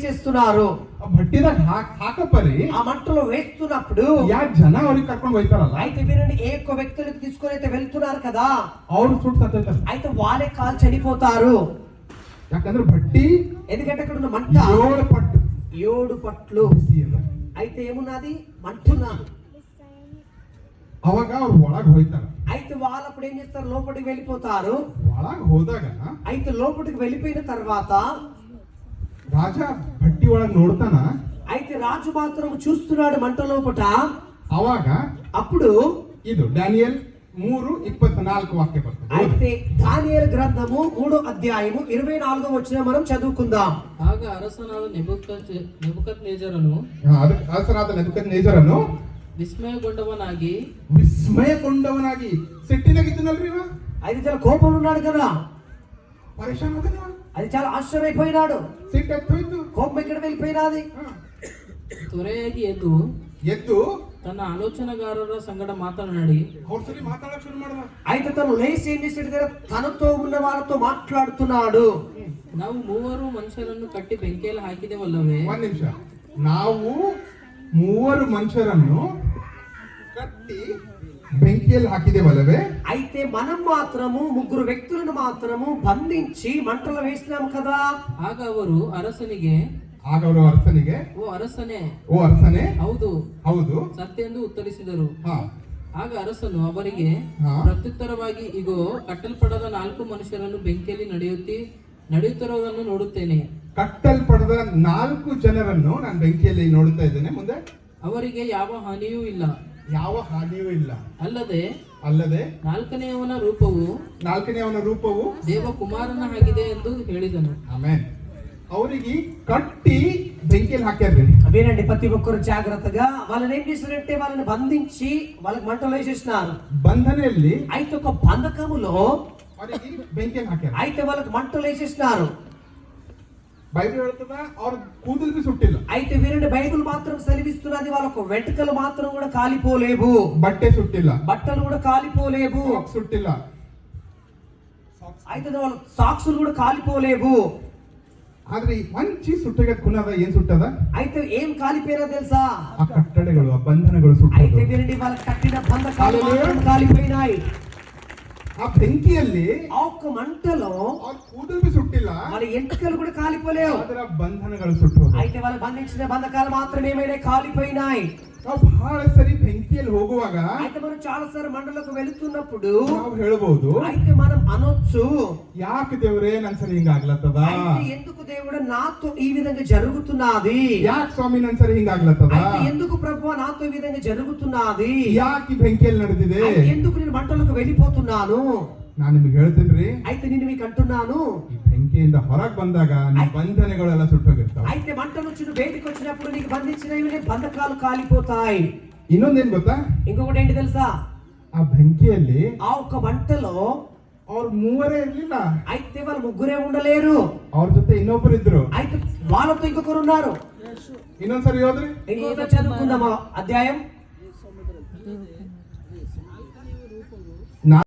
వేసేస్తున్నారు. ಭಟ್ಟಿದಾಗ ಹಾಕಪ್ಪರಿ ఆ మంటలో వేస్తున్నప్పుడు జನ ಅವ್ರಿಗೆ ಕರ್ಕೊಂಡು ಹೋಯ್ತಾರಲ್ಲ, అయితే వీరిని ఏ ఒక్క వ్యక్తులకు తీసుకొని అయితే వెళ్తున్నారు కదా, ಅವ್ರು ಸುಟ್ಟು ಸತ್ತೈತಾರ. అయితే వాళ్ళే కాల్ చనిపోతారు. ಯಾಕಂದ್ರೆ ಭಟ್ಟಿ ఎందుకంటే అక్కడ ఉన్న మంట 7 పట్లు. అయితే ఏమున్నది, మంటున్నది. ಅವಾಗ ಅವ್ರು ಒಳಗ್ ಹೋಯ್ತಾರ. అయితే వాళ్ళు అప్పుడు ఏం చేస్తారు, లోపలికి వెళ్ళిపోతారు. ಒಳಗ್ ಹೋದಾಗ అయితే లోపలికి వెళ్ళిపోయిన తర్వాత ರಾಜ ಭಟ್ಟಿ ಒಳಗ್ ನೋಡ್ತಾನ. అయితే రాజు మాత్రం చూస్తున్నాడు మంట లోపట. అವಾಗ అప్పుడు ಇದು డానియల్ 3:24 వాక్య బರ್ತದೆ. అయితే దానియేలు గ్రంథము 3వ అధ్యాయము 24వ వచనం మనం చదువుకుందాం. ಆಗ ಅರಸನಾದ ನೆಬೂಕದ್ನೆಚ್ಚರನು ವಿಸ್ಮಯಗೊಂಡವನಾಗಿ ಸಿಟ್ಟಿನಾಗಿದ್ದನಲ್ರಿ ಇವ. అయితే చాలా కోపంలో ఉన్నాడు కదా, పరేషాన్ అవుతాను. అది చాలా ఆశ్చర్యపోయినాడు. ಸಿಟ್ಟು ಎತ್ತೋಯ್ತು, కోపం ఎక్కడ వెళ్ళిపోయినది. ತ್ವರೆಯಾಗಿ ಎದ್ದು ತನ್ನ ಆಲೋಚನೆಗಾರರ ಸಂಗಡ ಮಾತನಾಡಿ ಅವ್ರ ಸರಿ ಮಾತಾಡಕ್ ಶುರು ಮಾಡಿದ. అయితే తను లేచి ఏం చేశాడు, తనతో ఉన్న వాళ్ళతో మాట్లాడుతున్నాడు. ನಾವು 3 ಮನುಷ್ಯರನ್ನು ಕಟ್ಟಿ ಬೆಂಕಿಯಲ್ಲಿ ಹಾಕಿದೆವಲ್ಲವೇ? ಒಂದ್ ನಿಮಿಷ. ನಾವು 3 ಮನುಷ್ಯರನ್ನು ಕಟ್ಟಿ ಬೆಂಕಿಯಲ್ಲಿ ಹಾಕಿದೆವಲ್ಲವೇ? అయితే మనం మాత్రము 3 వ్యక్తులను మాత్రము బంధించి మంటలో వేసినాము కదా. ಆಗ ಅವರು ಅರಸನಿಗೆ ಓ ಅರಸನೇ ಹೌದು ಸತ್ಯ ಎಂದು ಉತ್ತರಿಸಿದರು. ಆಗ ಅರಸನು ಅವರಿಗೆ ಪ್ರತ್ಯುತ್ತರವಾಗಿ, ಇಗೋ, ಕಟ್ಟಲ್ಪಡದ 4 ಮನುಷ್ಯರನ್ನು ಬೆಂಕಿಯಲ್ಲಿ ನಡೆಯುತ್ತಿರುವುದನ್ನು ನೋಡುತ್ತೇನೆ. ಕಟ್ಟಲ್ಪಡದ 4 ಜನರನ್ನು ನಾನು ಬೆಂಕಿಯಲ್ಲಿ ನೋಡುತ್ತಾ ಇದ್ದೇನೆ. ಮುಂದೆ ಅವರಿಗೆ ಯಾವ ಹಾನಿಯೂ ಇಲ್ಲ. ಅಲ್ಲದೆ 4ನೇಯವನ ರೂಪವು ದೇವಕುಮಾರನ ಆಗಿದೆ ಎಂದು ಹೇಳಿದನು. ಆಮೆನ್. ಅವರಿಗೆ కట్టి బెంకిలో ಹಾಕ್యారు. వినండి, ప్రతి ఒక్కరు జాగ్రత్తగా. వాళ్ళని ఏం చేశారంటే వాళ్ళని బంధించి వాళ్ళకి మంటలో వేసేసినారు. బంధనెల్లి అయితే ఒక బంధకములో ಅವರಿಗೆ ಬೆಂಕಿಯಲ್ಲಿ ಹಾಕ್ಯಾరు. అయితే వాళ్ళకి మంటలో వేసేసినారు. బైబిల్ ಹೇಳ್ತದ ಅವ್ರ ಕೂದಲು ಬಿ ಸುಟ್ಟಿಲ್ಲ. అయితే వినండి, బైబిల్ మాత్రం సెలవిస్తున్నది వాళ్ళకు వెంట్రుకలు మాత్రం కూడా కాలిపోలేవు, బట్టೆ సుట్టిಲ್ಲ, బట్టలు కూడా కాలిపోలేవు, సుట్టిಲ್ಲ, అయితే వాళ్ళ సాక్సులు కూడా కాలిపోలేవు. ಆದ್ರೆ ಮಂಚಿ ಸುಟ್ಟಗೆ ಕುನದ ಏನ್ ಸುಟ್ಟದ? అయితే ఏం కాలిపోయినా తెలుసా? ఆ కట్టడಗಳು, ఆ బంధనಗಳು ಸುಟ್ಟದ. అయితే వినండి, వాళ్ళ కట్టిన బంధకాలు కాలిపోయినాయి. ఆ ಬೆಂಕಿಯಲ್ಲಿ ఆ ఒక్క మంటలో ಅವ್ರ ಕೂದಲು ಬಿ ಸುಟ್ಟಿಲ್ಲ, వాళ్ళ ఎంట్రుకలు కూడా కాలిపోలేవు, ಅದರ ಬಂಧನಗಳು ಸುಟ್ಟೋದು. అయితే వాళ్ళు బంధించిన బంధకాలు మాత్రమే ఏమైనా కాలిపోయినాయి. ನಾವು ಬಹಳ ಸರಿ ಬೆಂಕಿಯಲ್ಲಿ ಹೋಗುವಾಗ అయితే మనం చాలా సార్లు మంటలకు వెళుతున్నప్పుడు ನಾವು ಹೇಳಬಹುದು, అయితే మనం అనొచ్చు, ಯಾಕೆ ದೇವರೇ ನನ್ನ ಸರಿ ಹಿಂಗಾಗ್ಲತ್ತದ? అయితే ఎందుకు దేవుడు నాతో ఈ విధంగా జరుగుతున్నది? ಯಾಕೆ ಸ್ವಾಮಿ ನನ್ನ ಸರಿ ಹಿಂಗಾಗ್ಲತ್ತದ? అయితే ఎందుకు ప్రభువా నాతో ఈ విధంగా జరుగుతున్నది? ಯಾಕೆ ಬೆಂಕಿಯಲ್ಲಿ ನಡೆದಿದೆ? ఎందుకు నేను మంటలకు వెళ్ళిపోతున్నాను? ನಾನು ನಿಮಗೆ ಹೇಳ್ತೀನಿ, అయితే నేను మీకు అంటున్నాను, ಈ ಬೆಂಕಿಯಿಂದ ಹೊರಗೆ ಬಂದಾಗ ನಿಮ್ಮ ಬಂಧನಗಳೆಲ್ಲ ಸುಟ್ಟೋಗಿರ್ತಾವೆ. అయితే మంట నుంచి బయటికి వచ్చినప్పుడు నీకు బంధించినవి బంధకాలు కాలిపోతాయి. ಇನ್ನೊಂದೇನ್ ಗೊತ್ತಾ? ఇంకొకటి ఏంటి తెలుసా? ಆ ಬೆಂಕಿಯಲ್ಲಿ ఆ ఒక్క మంటలో ಅವ್ರು 3 ఇర్లిಲ್ಲ, అయితే వాళ్ళు 3 ఉండలేరు, ಅವ್ರ ಜೊತೆ ಇನ್ನೊಬ್ಬರು ಇದ್ರು, అయితే వాళ్ళతో ఇంకొకరు ఉన్నారు. ಇನ್ನೊಂದ್ಸರಿ ಹೋದ್ರಿ ఇంకొకటి చదువుకుందామా అధ్యాయం